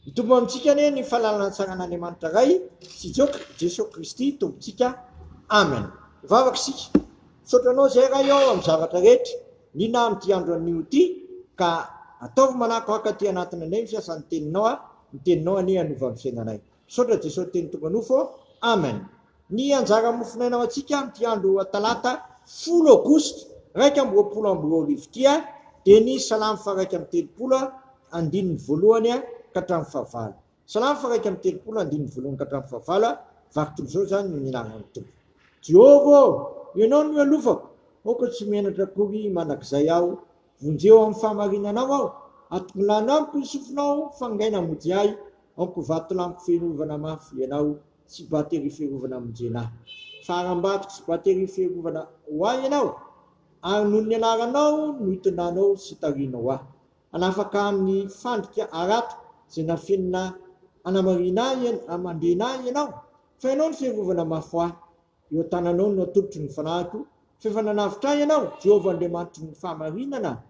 Itombo amintsika anie ny fahalalana tsagnan'Andriamanitra ray sy Jesosy Kristy tompontsika. Amen. Vavaka sika. Sotranao zay ray ao amin'ny zavatra rehetra. Nina amin'ity andro anio ity ka ataovy manahaka aty anatiny anay fiasan'ny teninao ny teninao anie anova amin'ny fiainanay. Sotra Jesosy teny tompo anofo. Amen. Ny anjara mofonainao atsika amin'ity andro talata 10 Aogositra 2020 tia dia ny salamo faraika amin'ny telopolo andininy voalohany ka hatramin'ny fahavalo. Salamo faraika amin'ny telopolo andininy voalohany ka hatramin'ny fahavalo. Vakitolo zao zany ny minaran'ny tompo. Jehovah, ianao no alofako, aoka tsy menatra akory manakizay aho. Vonjeo amin'ny fahamarinanao aho, atonglanamiko ny sofinao fangaina mody ahy. Aoko vatolamiko fiarovana mafy ianao, tsy batery fiarovana monjenahy. Faharambatiko tsy batery fiarovana ho ahy ianao, ary noho ny anaranao no hitondanao sy tarinao aho. Anafaka amin'ny fandrika arato zay nafenina anamarina amandrena ianao, fa ianao ny fiarovana mafy ahy. Eo tananao no atolotry ny fanahiko, fefa nanavitra ianao, Jehovah Andriamanitry ny fahamarinana.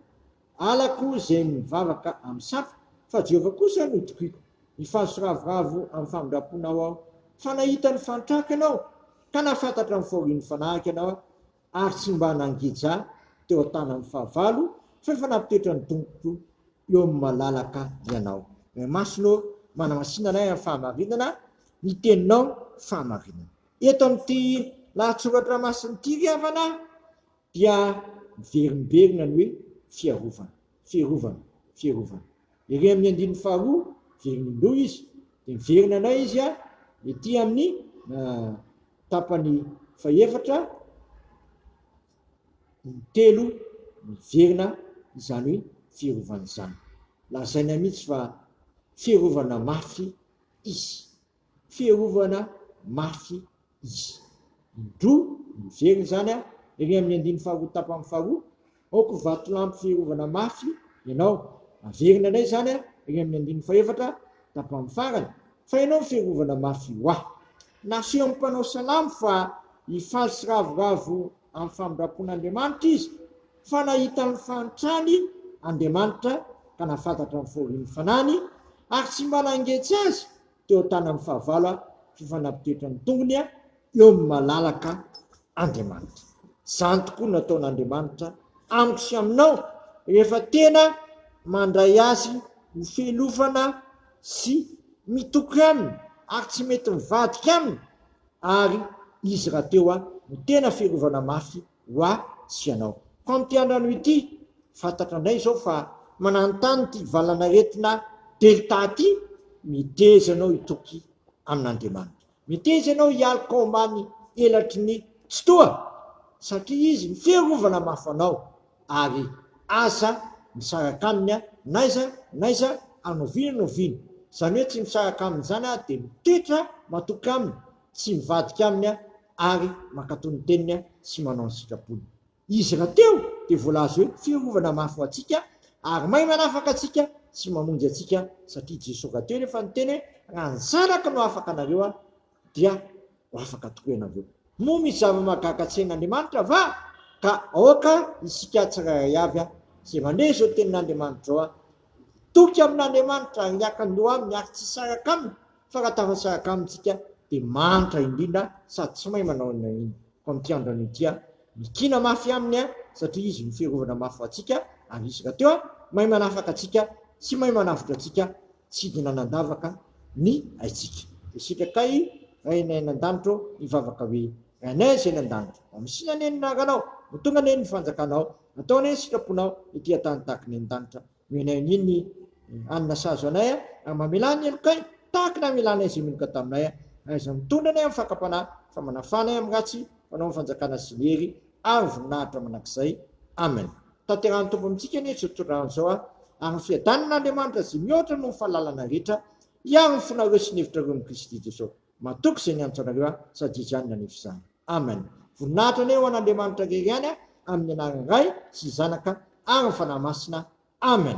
Alako zay mivavaka amin'ny safa, fa Jehovah kosa no tokoiko. Ny fahasoravoravo amin'ny famindraponao aho, fa nahita ny fantraka ianao, ka nafantatra ny fahorian'ny fanahiko ianao, ary tsy mba nangeja teo an-tanan'ny fahavalo, fefa nampitoetra ny tongoko eo amin'ny malalaka ianao. Masino manamasina anay amin'ny fahamarinana, ny teninao fahamarinana. Eto amin'ity lahatsoratra masiny ity ry havana dia miverimberinana ny hoe fiarovana. Ery amin'ny andininy faharoa verinin-doha izy, dia miverina anay izy ety amin'ny tapany faefatra, ny telo miverina izany hoe fiarovana izany. Lazaina mihitsy fa fiarovana mafy izy. Fiarovana mafy izy. Indroa miverina zany ery amin'ny andininy faharoa tapany faharoa, aoko vatolampy fiarovana mafy ianao. Averina anay zany ery amin'ny andininy faefatra tapany farany, fa ianao fiarovana mafy ho ahy. Naseho amin'ny mpanao salamo fa hifaly sy ravoravo amin'ny famindrapon'Andriamanitra izy, fa nahita ny fantrany Andriamanitra ka nafantatra ny fahorian'ny fanahiny, ary tsy mba nangetra azy teo an-tanan'ny fahavalo, fefa nampitoetra ny tongony eo amin'ny malalaka Andriamanitra. Zany tokoa nataon'Andriamanitra amiko sy aminao rehefa tena mandray azy ho fialovana sy mitoky aminy, ary tsy mety mivadika aminy, ary izy raha teo no tena fiarovana mafy ho ahy sy ianao. Fa amin'ity andrano ity fantatra anay zao fa mananontany ty valanaretina delta ty, miteza anao hitoky amin'Andriamanitra. Miteza anao hialika ambany elatry ny tsotoa, satria izy ny fiarovana mafy anao, ary aza misaraka aminy naiza anoviana. Zany hoe tsy misaraka amin'izany dia mitoetra matoky aminy, tsy mivadika aminy ary makatony teniny sy manao ny sitrapony. Izy raha teo dia voalaza hoe fiarovana mafy ho antsika, ary mahay manafaka atsika sy mamonjy atsika, satria Jesosy raha teo rehefa niteny raha ny zanaka no afaka anareo dia ho afaka tokoa ianareo. Moa misy zava-mahagaga an-tsain'Andriamanitra va ka aoka isika tsirairay avy zay mandeha zao tenin'Andriamanitra zao, toky amin'Andriamanitra ary hiakan-doha aminy, ary tsy saraka aminy, fa raha tafasaraka amintsika dia manitra indrindra sady tsy mahay manao iny. Fa amin'ity andro ity mikina mafy aminy, satria izy ny fiarovana mafy ho antsika, ary izy raha teo mahay manafaka atsika sy mahay manavotra atsika, tsy dina nandavaka ny aitsika. Dia sitrakay rainay nan-danitra nivavaka hoe rainay zay nan-danitra,amisina ane ny naranao, tonga ane ny fanjakanao, atao ane ny sitraponao ety an-tany tahaka ny an-danitra. Menay niny anina sazo anay ary mamelany elokay tahaka na melanay zay meloka taminay, aiza mitondra anay amin'ny fakapanahy, fa manafanay amin'ny ratsy, fanao ny fanjakana sy ny hery ary voninahitra manakizay. Amen. Tanterahany tompo amintsika anie tsotsoran'izao ary ny fiadanan'Andriamanitra zay mihoatra no ny fahalalana rehetra, ihany ny fonareo sy ny hevitra reo amin'ny Kristy Jesosy. Matoky zay niantsy anareo sady izany nanefy izany. Amen. Voninahitra anay ho an'Andriamanitra rery ihany amin'ny anaran'ny Ray sy Zanaka ary ny fanahy masina. Amen.